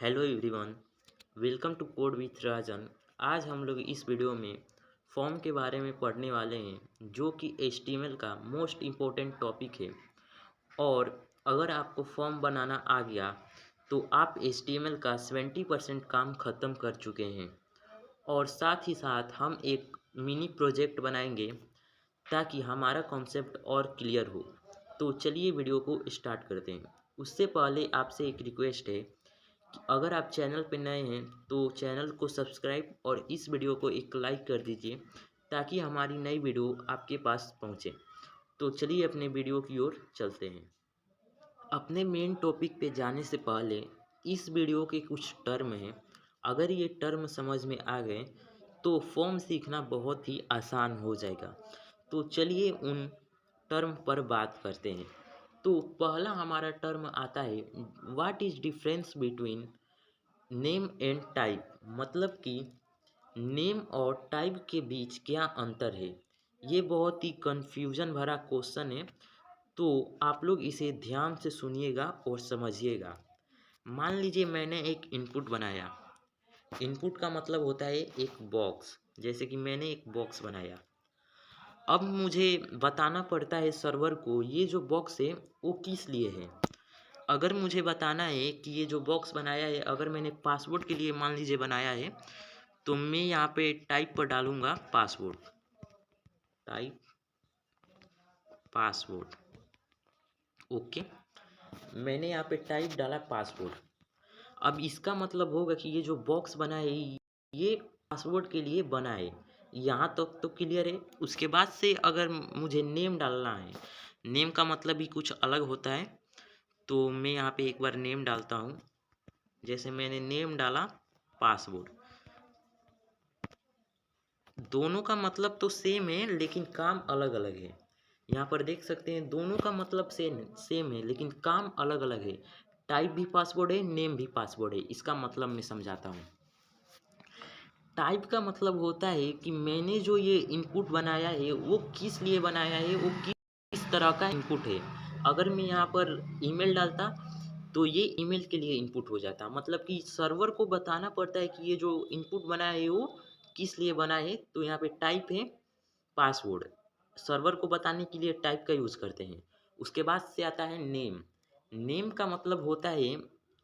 Hello everyone, welcome to code with Rajan. आज हम लोग इस वीडियो में फॉर्म के बारे में पढ़ने वाले हैं जो कि HTML का मोस्ट इम्पोर्टेंट टॉपिक है। और अगर आपको फॉर्म बनाना आ गया तो आप HTML का 70% काम ख़त्म कर चुके हैं। और साथ ही साथ हम एक मिनी प्रोजेक्ट बनाएंगे ताकि हमारा कॉन्सेप्ट और क्लियर हो। तो चलिए वीडियो को स्टार्ट करते हैं। उससे पहले आपसे एक रिक्वेस्ट है कि अगर आप चैनल पर नए हैं तो चैनल को सब्सक्राइब और इस वीडियो को एक लाइक कर दीजिए ताकि हमारी नई वीडियो आपके पास पहुंचे। तो चलिए अपने वीडियो की ओर चलते हैं। अपने मेन टॉपिक पे जाने से पहले इस वीडियो के कुछ टर्म हैं। अगर ये टर्म समझ में आ गए तो फॉर्म सीखना बहुत ही आसान हो जाएगा। तो चलिए उन टर्म पर बात करते हैं। तो पहला हमारा टर्म आता है, what is difference between name and type. मतलब कि नेम और टाइप के बीच क्या अंतर है। ये बहुत ही कन्फ्यूजन भरा क्वेश्चन है, तो आप लोग इसे ध्यान से सुनिएगा और समझिएगा। मान लीजिए मैंने एक इनपुट बनाया। इनपुट का मतलब होता है एक बॉक्स। जैसे कि मैंने एक बॉक्स बनाया, अब मुझे बताना पड़ता है सर्वर को ये जो बॉक्स है वो किस लिए है। अगर मुझे बताना है कि ये जो बॉक्स बनाया है, अगर मैंने पासवर्ड के लिए मान लीजिए बनाया है, तो मैं यहाँ पे टाइप पर डालूँगा पासवर्ड। Type password, okay. मैंने यहाँ पे टाइप डाला पासवर्ड। अब इसका मतलब होगा कि ये जो बॉक्स बना है ये पासवर्ड के लिए बना है। यहाँ तक तो क्लियर है। उसके बाद से अगर मुझे नेम डालना है, नेम का मतलब भी कुछ अलग होता है। तो मैं यहाँ पे एक बार नेम डालता हूँ। जैसे मैंने नेम डाला पासवर्ड। दोनों का मतलब तो सेम है लेकिन काम अलग अलग है। यहाँ पर देख सकते हैं दोनों का मतलब सेम है लेकिन काम अलग अलग है। टाइप भी पासवर्ड है, नेम भी पासवर्ड है। इसका मतलब मैं समझाता हूँ। टाइप का मतलब होता है कि मैंने जो ये इनपुट बनाया है वो किस लिए बनाया है, वो किस तरह का इनपुट है। अगर मैं यहाँ पर ईमेल डालता तो ये ईमेल के लिए इनपुट हो जाता। मतलब कि सर्वर को बताना पड़ता है कि ये जो इनपुट बना है वो किस लिए बना है। तो यहाँ पे टाइप है पासवर्ड। सर्वर को बताने के लिए टाइप का यूज़ करते हैं। उसके बाद से आता है नेम। नेम का मतलब होता है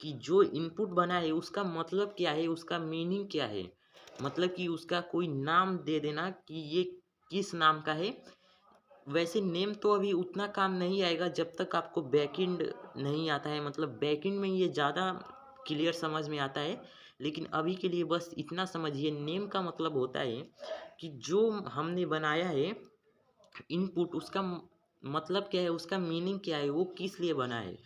कि जो इनपुट बना है उसका मतलब क्या है, उसका मीनिंग क्या है। मतलब कि उसका कोई नाम दे देना कि ये किस नाम का है। वैसे नेम तो अभी उतना काम नहीं आएगा जब तक आपको बैकएंड नहीं आता है। मतलब बैकएंड में ये ज़्यादा क्लियर समझ में आता है। लेकिन अभी के लिए बस इतना समझिए, नेम का मतलब होता है कि जो हमने बनाया है इनपुट, उसका मतलब क्या है, उसका मीनिंग क्या है, वो किस लिए बना है।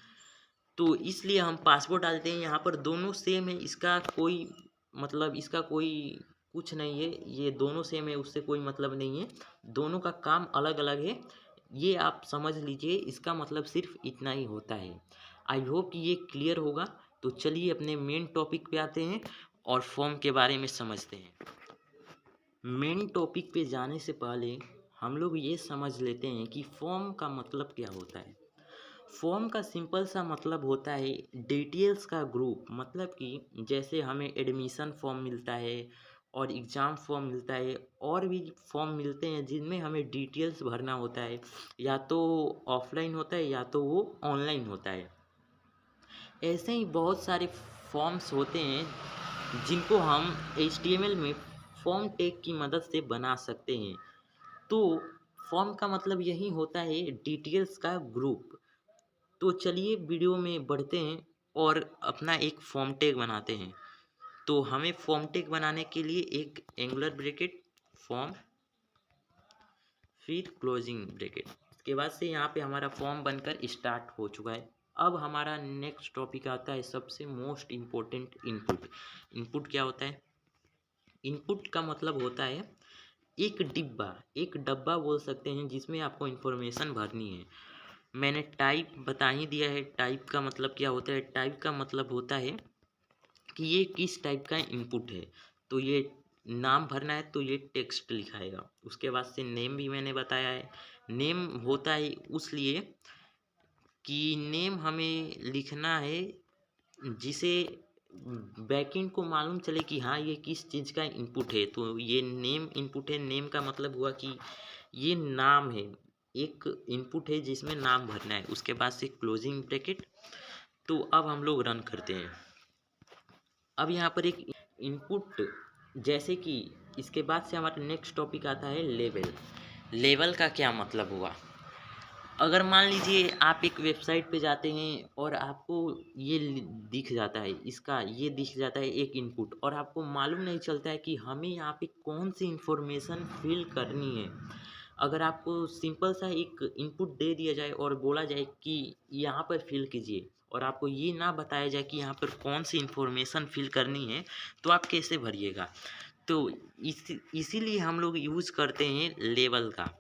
तो इसलिए हम पासवर्ड डालते हैं। यहाँ पर दोनों सेम है। इसका कोई मतलब, इसका कोई कुछ नहीं है। ये दोनों सेम है, उससे कोई मतलब नहीं है। दोनों का काम अलग अलग है, ये आप समझ लीजिए। इसका मतलब सिर्फ इतना ही होता है। आई होप कि ये क्लियर होगा। तो चलिए अपने मेन टॉपिक पे आते हैं और फॉर्म के बारे में समझते हैं। मेन टॉपिक पे जाने से पहले हम लोग ये समझ लेते हैं कि फॉर्म का मतलब क्या होता है। फॉर्म का सिंपल सा मतलब होता है डिटेल्स का ग्रुप। मतलब कि जैसे हमें एडमिशन फॉर्म मिलता है और एग्ज़ाम फॉर्म मिलता है और भी फॉर्म मिलते हैं जिनमें हमें डिटेल्स भरना होता है। या तो ऑफलाइन होता है या तो वो ऑनलाइन होता है। ऐसे ही बहुत सारे फॉर्म्स होते हैं जिनको हम HTML में फॉर्म टैग की मदद से बना सकते हैं। तो फॉर्म का मतलब यही होता है डिटेल्स का ग्रुप। तो चलिए वीडियो में बढ़ते हैं और अपना एक फॉर्म टैग बनाते हैं। तो हमें फॉर्म टैग बनाने के लिए एक एंगुलर ब्रैकेट फॉर्म, फिर क्लोजिंग ब्रैकेट। उसके बाद से यहाँ पे हमारा फॉर्म बनकर स्टार्ट हो चुका है। अब हमारा नेक्स्ट टॉपिक आता है सबसे मोस्ट इम्पोर्टेंट, इनपुट। इनपुट क्या होता है? इनपुट का मतलब होता है एक डिब्बा, एक डब्बा बोल सकते हैं जिसमें आपको इन्फॉर्मेशन भरनी है। मैंने टाइप बता ही दिया है। टाइप का मतलब क्या होता है? टाइप का मतलब होता है कि ये किस टाइप का इनपुट है। तो ये नाम भरना है तो ये टेक्स्ट लिखाएगा। उसके बाद से नेम भी मैंने बताया है। नेम होता है उसलिए कि नेम हमें लिखना है जिसे बैकएंड को मालूम चले कि हाँ ये किस चीज़ का इनपुट है। तो ये नेम इनपुट है, नेम का मतलब हुआ कि ये नाम है, एक इनपुट है जिसमें नाम भरना है, उसके बाद से क्लोजिंग ब्रैकेट। तो अब हम लोग रन करते हैं। अब यहाँ पर एक इनपुट, जैसे कि इसके बाद से हमारा नेक्स्ट टॉपिक आता है लेवल। लेवल का क्या मतलब हुआ? अगर मान लीजिए आप एक वेबसाइट पे जाते हैं और आपको ये दिख जाता है, इसका ये दिख जाता है एक इनपुट, और आपको मालूम नहीं चलता है कि हमें यहाँ पे कौन सी इंफॉर्मेशन फिल करनी है। अगर आपको सिंपल सा एक इनपुट दे दिया जाए और बोला जाए कि यहाँ पर फिल कीजिए, और आपको ये ना बताया जाए कि यहाँ पर कौन सी इंफॉर्मेशन फिल करनी है, तो आप कैसे भरिएगा? तो इसीलिए हम लोग यूज़ करते हैं लेवल का।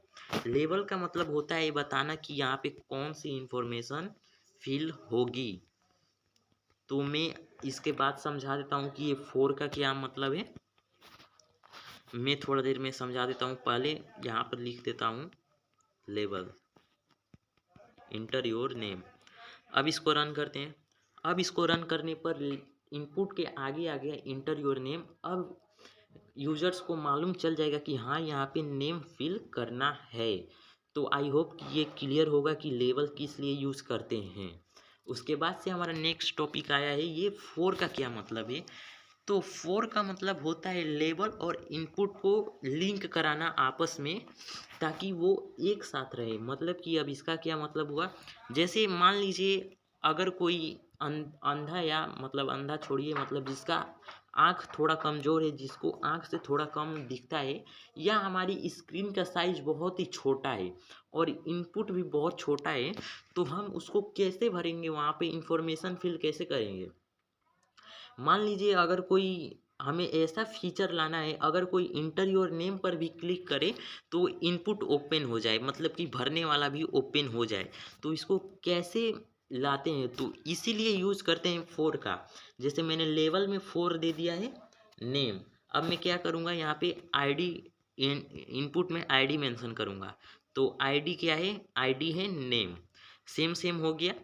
लेवल का मतलब होता है ये बताना कि यहाँ पे कौन सी इंफॉर्मेशन फिल होगी। तो मैं इसके बाद समझा देता हूँ कि ये फोर का क्या मतलब है। मैं थोड़ा देर में समझा देता हूँ। पहले यहाँ पर लिख देता हूँ लेवल, इंटर योर नेम। अब इसको रन करते हैं। अब इसको रन करने पर इनपुट के आगे आ गया इंटर योर नेम। अब यूजर्स को मालूम चल जाएगा कि हाँ यहाँ पे नेम फिल करना है। तो आई होप कि ये क्लियर होगा कि लेवल किस लिए यूज़ करते हैं। उसके बाद से हमारा नेक्स्ट टॉपिक आया है ये फोर का क्या मतलब है। तो फोर का मतलब होता है लेवल और इनपुट को लिंक कराना आपस में, ताकि वो एक साथ रहे। मतलब कि अब इसका क्या मतलब हुआ, जैसे मान लीजिए अगर कोई अंधा, या मतलब अंधा छोड़िए, मतलब जिसका आँख थोड़ा कमज़ोर है, जिसको आँख से थोड़ा कम दिखता है, या हमारी स्क्रीन का साइज़ बहुत ही छोटा है और इनपुट भी बहुत छोटा है, तो हम उसको कैसे भरेंगे, वहाँ पे इंफॉर्मेशन फिल कैसे करेंगे? मान लीजिए अगर कोई, हमें ऐसा फीचर लाना है, अगर कोई इंटर योर नेम पर भी क्लिक करे तो इनपुट ओपन हो जाए, मतलब कि भरने वाला भी ओपन हो जाए। तो इसको कैसे लाते हैं? तो इसीलिए यूज़ करते हैं फोर का। जैसे मैंने लेवल में फोर दे दिया है नेम। अब मैं क्या करूँगा, यहाँ पे आईडी, इनपुट में आईडी मेंशन करूँगा। तो आईडी क्या है? आईडी है नेम। सेम सेम हो गया।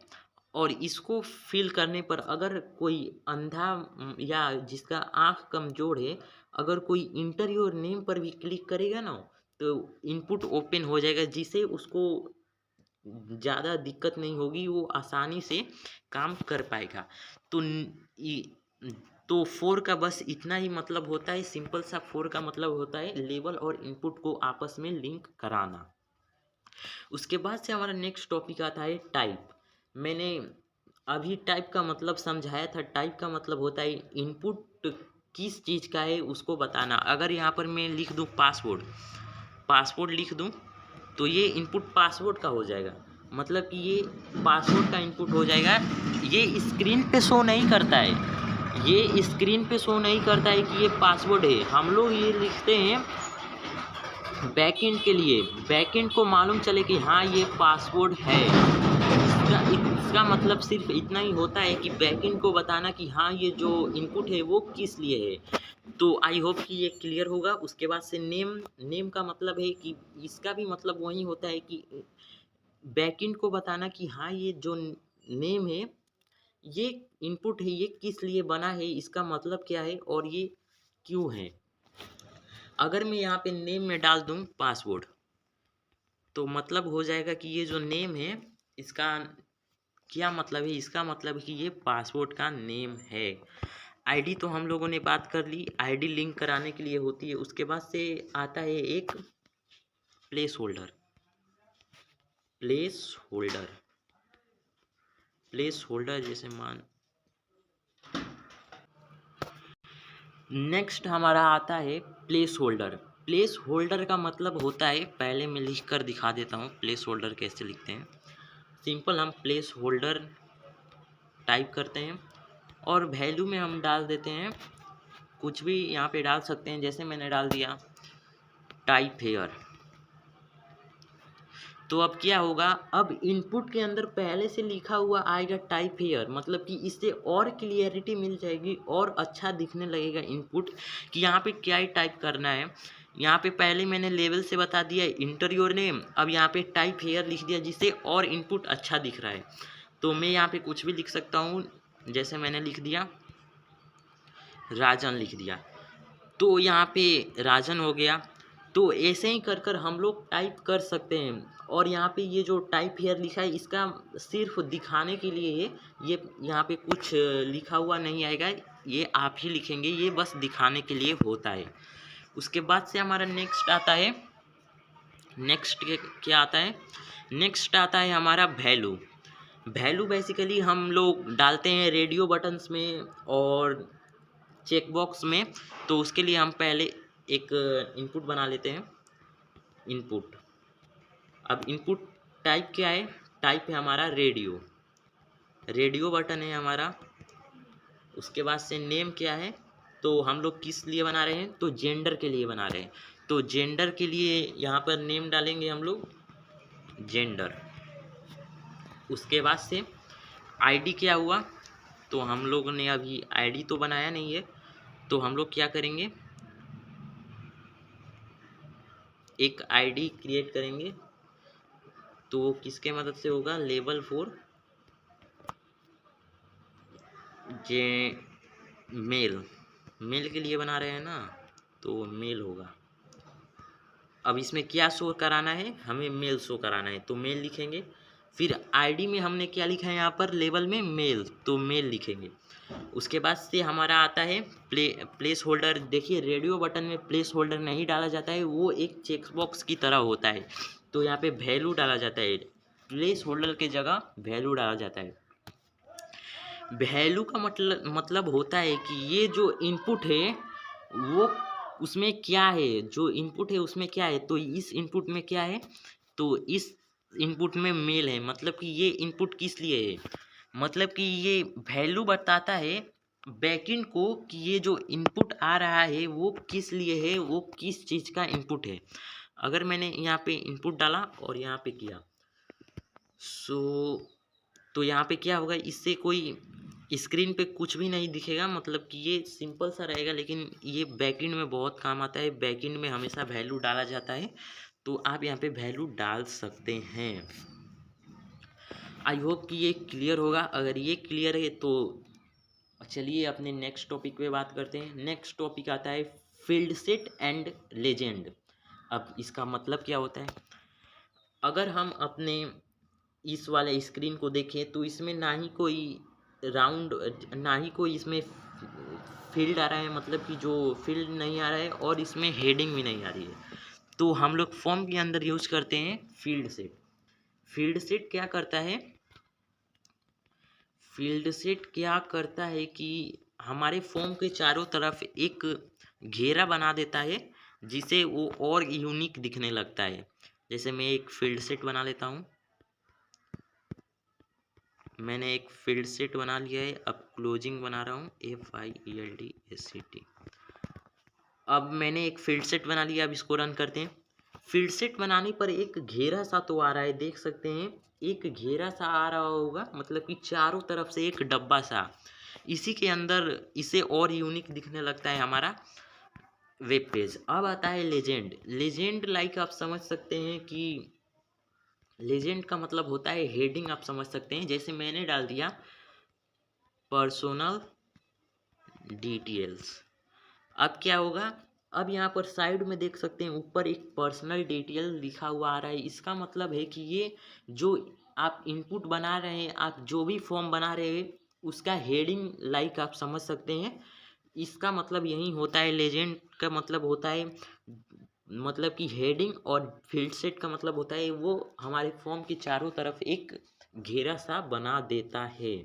और इसको फिल करने पर अगर कोई अंधा या जिसका आँख कमज़ोर है, अगर कोई इंटर योर नेम पर भी क्लिक करेगा ना, तो इनपुट ओपन हो जाएगा, जिससे उसको ज़्यादा दिक्कत नहीं होगी, वो आसानी से काम कर पाएगा। तो तो फोर का बस इतना ही मतलब होता है, सिंपल सा फोर का मतलब होता है लेवल और इनपुट को आपस में लिंक कराना। उसके बाद से हमारा नेक्स्ट टॉपिक आता है टाइप। मैंने अभी टाइप का मतलब समझाया था। टाइप का मतलब होता है इनपुट किस चीज़ का है उसको बताना। अगर यहाँ पर मैं लिख दूँ पासवर्ड, पासवर्ड लिख दूँ, तो ये इनपुट पासवर्ड का हो जाएगा। मतलब कि ये पासवर्ड का इनपुट हो जाएगा। ये स्क्रीन पे शो नहीं करता है, ये स्क्रीन पे शो नहीं करता है कि ये पासवर्ड है। हम लोग ये लिखते हैं बैकएंड के लिए, बैकएंड को मालूम चले कि हाँ ये पासवर्ड है। इसका मतलब सिर्फ इतना ही होता है कि बैकएंड को बताना कि हाँ ये जो इनपुट है वो किस लिए है। तो आई होप कि ये क्लियर होगा। उसके बाद से नेम, नेम का मतलब है कि इसका भी मतलब वही होता है कि बैकएंड को बताना कि हाँ ये जो नेम है, ये इनपुट है, ये किस लिए बना है, इसका मतलब क्या है और ये क्यों है। अगर मैं यहाँ पे नेम में डाल दूँ पासवर्ड, तो मतलब हो जाएगा कि ये जो नेम है इसका क्या मतलब है। इसका मतलब है कि ये पासवर्ड का नेम है। आईडी तो हम लोगों ने बात कर ली, आईडी लिंक कराने के लिए होती है। उसके बाद से आता है एक place holder. Place holder, place holder जैसे मान, नेक्स्ट हमारा आता है प्लेस होल्डर। प्लेस होल्डर का मतलब होता है, पहले मैं लिख कर दिखा देता हूँ प्लेस होल्डर कैसे लिखते हैं। सिंपल हम प्लेस होल्डर टाइप करते हैं और वैल्यू में हम डाल देते हैं कुछ भी, यहाँ पे डाल सकते हैं। जैसे मैंने डाल दिया टाइप हेयर। तो अब क्या होगा, अब इनपुट के अंदर पहले से लिखा हुआ आएगा टाइप हेयर, मतलब कि इससे और क्लियरिटी मिल जाएगी और अच्छा दिखने लगेगा इनपुट कि यहाँ पे क्या ही टाइप करना है। यहाँ पे पहले मैंने लेवल से बता दिया इंटर योर नेम, अब यहाँ पे टाइप हेयर लिख दिया, जिससे और इनपुट अच्छा दिख रहा है। तो मैं यहाँ पे कुछ भी लिख सकता हूँ, जैसे मैंने लिख दिया राजन लिख दिया, तो यहाँ पे राजन हो गया। तो ऐसे ही कर कर हम लोग टाइप कर सकते हैं। और यहाँ पे ये जो टाइप हियर लिखा है, इसका सिर्फ दिखाने के लिए है, ये यहाँ पे कुछ लिखा हुआ नहीं आएगा, ये आप ही लिखेंगे, ये बस दिखाने के लिए होता है। उसके बाद से हमारा नेक्स्ट आता है, नेक्स्ट क्या आता है, नेक्स्ट आता है हमारा वैल्यू। वैल्यू बेसिकली हम लोग डालते हैं रेडियो बटन्स में और चेक बॉक्स में। तो उसके लिए हम पहले एक इनपुट बना लेते हैं, इनपुट। अब इनपुट टाइप क्या है, टाइप है हमारा रेडियो, रेडियो बटन है हमारा। उसके बाद से नेम क्या है, तो हम लोग किस लिए बना रहे हैं, तो जेंडर के लिए बना रहे हैं। तो जेंडर के लिए यहाँ पर नेम डालेंगे हम लोग, जेंडर। उसके बाद से आईडी क्या हुआ, तो हम लोगों ने अभी आईडी तो बनाया नहीं है, तो हम लोग क्या करेंगे, एक आईडी क्रिएट करेंगे। तो किसके मदद से होगा, लेवल 4 जे मेल, मेल के लिए बना रहे हैं ना, तो मेल होगा। अब इसमें क्या शो कराना है, हमें मेल शो कराना है, तो मेल लिखेंगे। फिर आईडी में हमने क्या लिखा है यहाँ पर लेवल में, मेल, तो मेल लिखेंगे। उसके बाद से हमारा आता है प्लेस होल्डर। देखिए रेडियो बटन में प्लेस होल्डर नहीं डाला जाता है, वो एक चेक बॉक्स की तरह होता है। तो यहाँ पे वैल्यू डाला जाता है, प्लेस होल्डर की जगह वैल्यू डाला जाता है। वैल्यू का मतलब होता है कि ये जो इनपुट है वो उसमें क्या है, जो इनपुट है उसमें क्या है, तो इस इनपुट में क्या है, तो इस इनपुट में मेल है। मतलब कि ये इनपुट किस लिए है, मतलब कि ये वैल्यू बताता है बैकएंड को कि ये जो इनपुट आ रहा है वो किस लिए है, वो किस चीज़ का इनपुट है। अगर मैंने यहाँ पे इनपुट डाला और यहाँ पे किया तो यहाँ पे क्या होगा, इससे कोई स्क्रीन पे कुछ भी नहीं दिखेगा, मतलब कि ये सिंपल सा रहेगा। लेकिन ये बैकएंड में बहुत काम आता है, बैकएंड में हमेशा वैल्यू डाला जाता है, तो आप यहाँ पे वैल्यू डाल सकते हैं। आई होप कि ये क्लियर होगा। अगर ये क्लियर है तो चलिए अपने नेक्स्ट टॉपिक पे बात करते हैं। नेक्स्ट टॉपिक आता है फील्ड सेट एंड लेजेंड। अब इसका मतलब क्या होता है, अगर हम अपने इस वाले स्क्रीन को देखें तो इसमें ना ही कोई राउंड, ना ही कोई इसमें फील्ड आ रहा है, मतलब कि जो फील्ड नहीं आ रहा है, और इसमें हेडिंग भी नहीं आ रही है। तो हम लोग फॉर्म के अंदर यूज करते हैं फील्ड सेट। फील्ड सेट क्या करता है, फील्ड सेट क्या करता है कि हमारे फॉर्म के चारों तरफ एक घेरा बना देता है, जिसे वो और यूनिक दिखने लगता है। जैसे मैं एक फील्ड सेट बना लेता हूँ, मैंने एक फील्ड सेट बना लिया है। अब क्लोजिंग बना रहा हूँ, FIELDSET। अब मैंने एक फील्ड सेट बना लिया, अब इसको रन करते हैं। फील्ड सेट बनाने पर एक घेरा सा तो आ रहा है, देख सकते हैं एक घेरा सा आ रहा होगा, मतलब कि चारों तरफ से एक डब्बा सा, इसी के अंदर इसे और यूनिक दिखने लगता है हमारा वेब पेज। अब आता है लेजेंड। लेजेंड लाइक आप समझ सकते हैं कि लेजेंड का मतलब होता है हेडिंग, आप समझ सकते हैं। जैसे मैंने डाल दिया पर्सनल डिटेल्स, अब क्या होगा, अब यहाँ पर साइड में देख सकते हैं ऊपर एक पर्सनल डिटेल लिखा हुआ आ रहा है। इसका मतलब है कि ये जो आप इनपुट बना रहे हैं, आप जो भी फॉर्म बना रहे हैं, उसका हेडिंग लाइक आप समझ सकते हैं। इसका मतलब यही होता है, लेजेंड का मतलब होता है, मतलब कि हेडिंग, और फील्ड सेट का मतलब होता है वो हमारे फॉर्म के चारों तरफ एक घेरा सा बना देता है।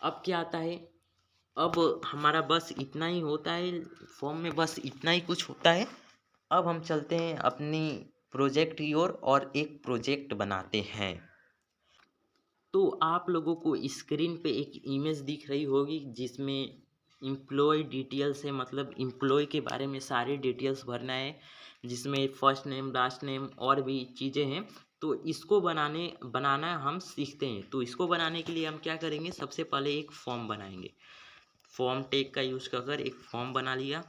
अब क्या आता है, अब हमारा बस इतना ही होता है, फॉर्म में बस इतना ही कुछ होता है। अब हम चलते हैं अपनी प्रोजेक्ट की ओर और एक प्रोजेक्ट बनाते हैं। तो आप लोगों को स्क्रीन पे एक इमेज दिख रही होगी जिसमें एम्प्लॉय डिटेल्स है, मतलब एम्प्लॉय के बारे में सारे डिटेल्स भरना है, जिसमें फर्स्ट नेम लास्ट नेम और भी चीज़ें हैं। तो इसको बनाना हम सीखते हैं। तो इसको बनाने के लिए हम क्या करेंगे, सबसे पहले एक फॉर्म बनाएंगे। फॉर्म टैग का यूज़ कर एक फॉर्म बना लिया।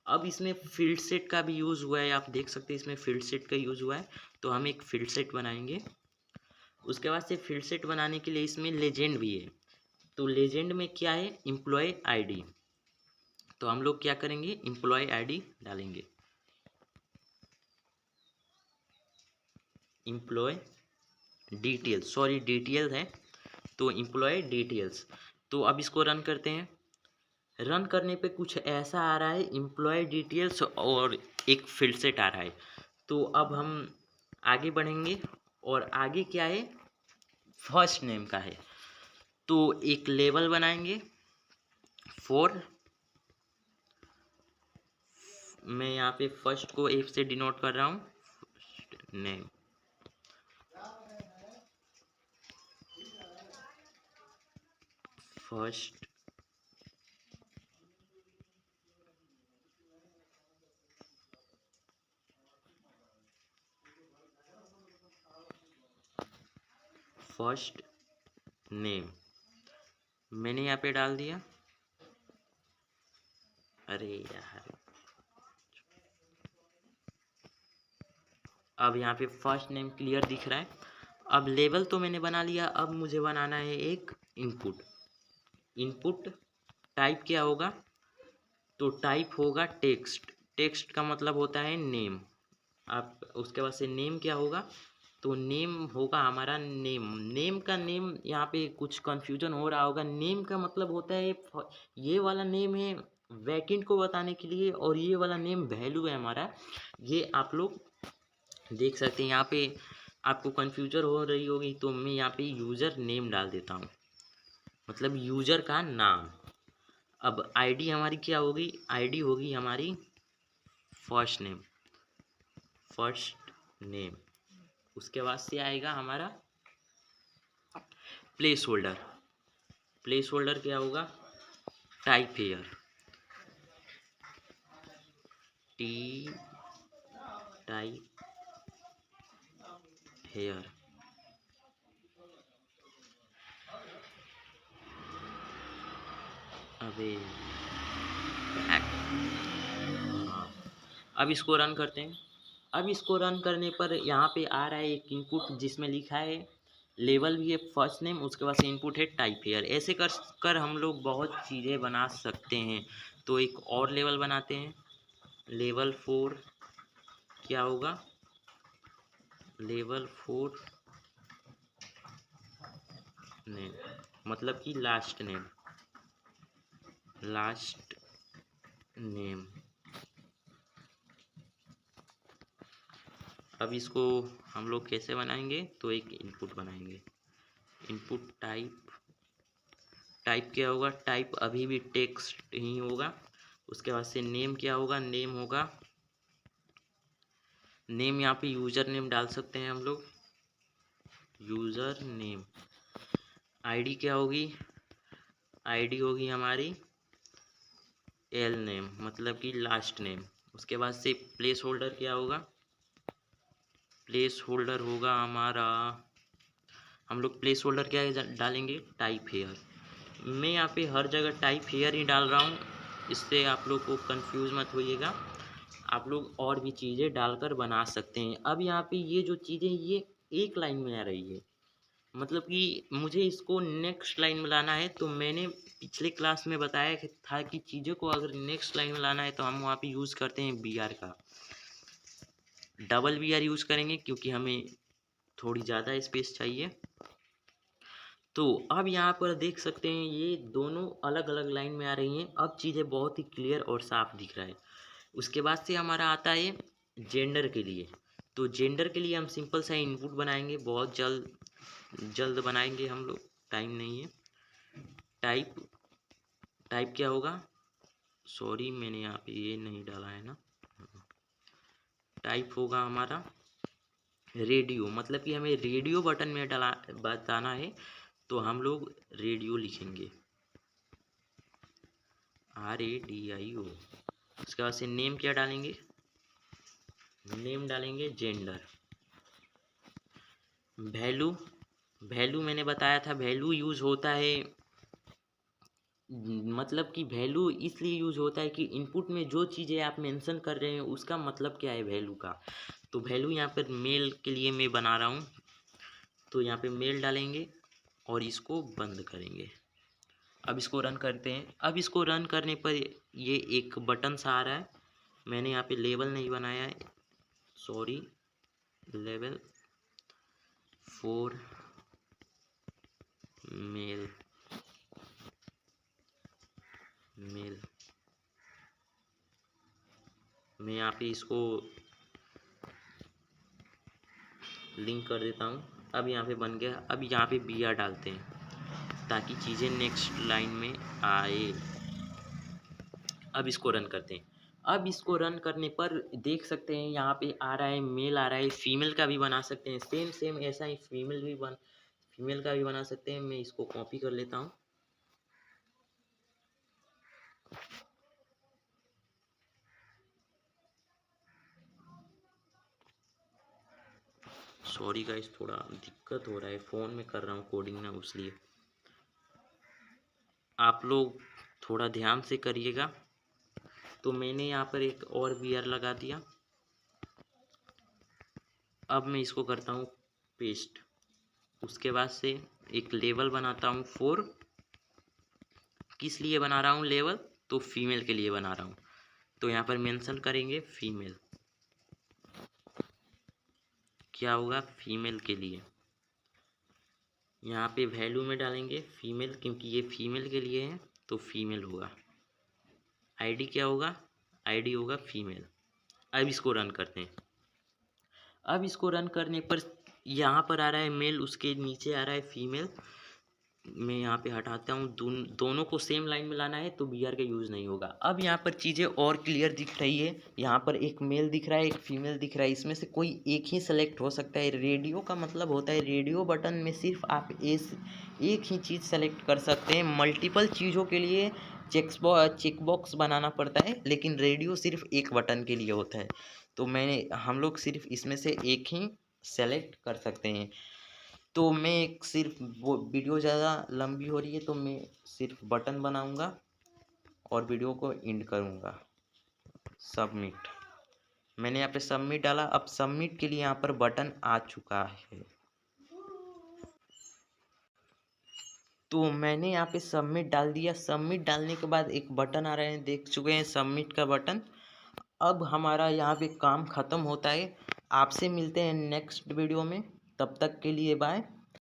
अब इसमें फील्ड सेट का भी यूज़ हुआ है, आप देख सकते हैं इसमें फील्ड सेट का यूज़ हुआ है। तो हम एक फील्ड सेट बनाएंगे। उसके बाद से फील्ड सेट बनाने के लिए इसमें लेजेंड भी है। तो लेजेंड में क्या है, एम्प्लॉय आईडी। तो हम लोग क्या करेंगे, एम्प्लॉय आईडी डालेंगे, एम्प्लॉय डिटेल्स, सॉरी डिटेल्स है तो एम्प्लॉय डिटेल्स। तो अब इसको रन करते हैं। रन करने पे कुछ ऐसा आ रहा है, एम्प्लॉय डिटेल्स और एक फील्ड सेट आ रहा है। तो अब हम आगे बढ़ेंगे और आगे क्या है, फर्स्ट नेम का है। तो एक लेबल बनाएंगे फॉर, मैं यहाँ पे फर्स्ट को एफ से डिनोट कर रहा हूँ, नेम, फर्स्ट फर्स्ट नेम मैंने यहाँ पे डाल दिया। अरे यार, अब यहाँ पे फर्स्ट नेम क्लियर दिख रहा है। अब लेबल तो मैंने बना लिया, अब मुझे बनाना है एक इनपुट। इनपुट टाइप क्या होगा, तो टाइप होगा टेक्स्ट। टेक्स्ट का मतलब होता है नेम। आप उसके बाद से नेम क्या होगा, तो नेम होगा हमारा नेम। नेम का नेम, यहाँ पे कुछ कंफ्यूजन हो रहा होगा, नेम का मतलब होता है ये वाला नेम है वैकेंट को बताने के लिए, और ये वाला नेम वैल्यू है हमारा। ये आप लोग देख सकते हैं। यहाँ पे आपको कन्फ्यूजन हो रही होगी, तो मैं यहाँ पे यूज़र नेम डाल देता हूँ, मतलब यूज़र का नाम। अब आईडी हमारी क्या होगी, आईडी होगी हमारी फर्स्ट नेम, फर्स्ट नेम। उसके बाद से आएगा हमारा प्लेस होल्डर। प्लेस होल्डर क्या होगा, type hair, T type hair. अबे हाँ, अब इसको रन करते हैं। अब इसको रन करने पर यहाँ पे आ रहा है एक इनपुट जिसमें लिखा है लेवल भी है फर्स्ट नेम, उसके बाद से इनपुट है टाइप हेयर। ऐसे कर हम लोग बहुत चीज़ें बना सकते हैं। तो एक और लेवल बनाते हैं, लेवल 4 क्या होगा, लेवल 4 नेम, मतलब कि लास्ट नेम, लास्ट नेम। अब इसको हम लोग कैसे बनाएंगे, तो एक इनपुट बनाएंगे, इनपुट टाइप। टाइप क्या होगा, टाइप अभी भी टेक्स्ट ही होगा। उसके बाद से नेम क्या होगा, नेम होगा, नेम यहाँ पे यूज़र नेम डाल सकते हैं हम लोग, यूज़र नेम। आईडी क्या होगी, आईडी होगी हमारी एल नेम, मतलब कि लास्ट नेम। उसके बाद से प्लेस होल्डर क्या होगा, प्लेस होल्डर होगा हमारा, हम लोग प्लेस होल्डर क्या डालेंगे, टाइप हेयर। मैं यहाँ पे हर जगह टाइप हेयर ही डाल रहा हूँ, इससे आप लोग को कंफ्यूज मत होइएगा। आप लोग और भी चीज़ें डालकर बना सकते हैं। अब यहाँ पे ये जो चीज़ें ये एक लाइन में आ रही है, मतलब कि मुझे इसको नेक्स्ट लाइन में लाना है। तो मैंने पिछले क्लास में बताया था कि चीज़ों को अगर नेक्स्ट लाइन में लाना है तो हम वहाँ पे यूज़ करते हैं बी आर का, डबल बी आर यूज़ करेंगे क्योंकि हमें थोड़ी ज़्यादा स्पेस चाहिए। तो अब यहाँ पर देख सकते हैं ये दोनों अलग अलग लाइन में आ रही हैं। अब चीज़ें बहुत ही क्लियर और साफ दिख रहा है। उसके बाद से हमारा आता है जेंडर के लिए। तो जेंडर के लिए हम सिंपल सा इनपुट बनाएंगे, बहुत जल्द बनाएंगे हम लोग, टाइम नहीं है। टाइप, टाइप क्या होगा, सॉरी मैंने यहाँ पे ये नहीं डाला है ना, टाइप होगा हमारा रेडियो, मतलब कि हमें रेडियो बटन में डाला बताना है, तो हम लोग रेडियो लिखेंगे, RADIO। उसके बाद से नेम क्या डालेंगे, नेम डालेंगे जेंडर। वैल्यू, वैल्यू मैंने बताया था, वैल्यू यूज़ होता है, मतलब कि वैल्यू इसलिए यूज़ होता है कि इनपुट में जो चीज़ें आप मेंशन कर रहे हैं उसका मतलब क्या है वैल्यू का। तो वैल्यू यहाँ पर मेल के लिए मैं बना रहा हूँ, तो यहाँ पे मेल डालेंगे और इसको बंद करेंगे। अब इसको रन करते हैं। अब इसको रन करने पर ये एक बटन सा आ रहा है। मैंने यहाँ पे लेवल नहीं बनाया है, सॉरी, लेवल 4 मेल मेल मैं यहाँ पे इसको लिंक कर देता हूँ। अब यहाँ पे बन गया। अब यहाँ पे BR डालते हैं ताकि चीज़ें नेक्स्ट लाइन में आए। अब इसको रन करते हैं। अब इसको रन करने पर देख सकते हैं यहाँ पे आ रहा है मेल आ रहा है। फीमेल का भी बना सकते हैं, सेम सेम ऐसा ही फीमेल का भी बना सकते हैं। मैं इसको कॉपी कर लेता हूँ। सॉरी गाइस, थोड़ा दिक्कत हो रहा है, फ़ोन में कर रहा हूँ कोडिंग ना, इसलिए आप लोग थोड़ा ध्यान से करिएगा। तो मैंने यहाँ पर एक और BR लगा दिया। अब मैं इसको करता हूँ पेस्ट। उसके बाद से एक लेवल बनाता हूँ 4। किस लिए बना रहा हूँ लेवल? तो फीमेल के लिए बना रहा हूँ। तो यहाँ पर मेंशन करेंगे फीमेल। क्या होगा? फीमेल के लिए। यहाँ पे वैल्यू में डालेंगे फीमेल, क्योंकि ये फीमेल के लिए है तो फीमेल होगा। आईडी क्या होगा? आईडी होगा फीमेल। अब इसको रन करते हैं। अब इसको रन करने पर यहाँ पर आ रहा है मेल, उसके नीचे आ रहा है फीमेल। मैं यहाँ पे हटाता हूँ। दोनों को सेम लाइन में लाना है तो BR का यूज़ नहीं होगा। अब यहाँ पर चीज़ें और क्लियर दिख रही है। यहाँ पर एक मेल दिख रहा है, एक फीमेल दिख रहा है। इसमें से कोई एक ही सेलेक्ट हो सकता है। रेडियो का मतलब होता है, रेडियो बटन में सिर्फ आप एक ही चीज़ सेलेक्ट कर सकते हैं। मल्टीपल चीज़ों के लिए चेक बॉक्स बनाना पड़ता है, लेकिन रेडियो सिर्फ एक बटन के लिए होता है। तो हम लोग सिर्फ इसमें से एक ही सेलेक्ट कर सकते हैं। तो मैं सिर्फ, वो वीडियो ज़्यादा लंबी हो रही है तो मैं सिर्फ बटन बनाऊंगा और वीडियो को एंड करूंगा। सबमिट। मैंने यहाँ पे सबमिट डाला। अब सबमिट के लिए यहाँ पर बटन आ चुका है। तो मैंने यहाँ पे सबमिट डाल दिया। सबमिट डालने के बाद एक बटन आ रहा है, देख चुके हैं, सबमिट का बटन। अब हमारा यहाँ पे काम ख़त्म होता है। आपसे मिलते हैं नेक्स्ट वीडियो में। तब तक के लिए बाय।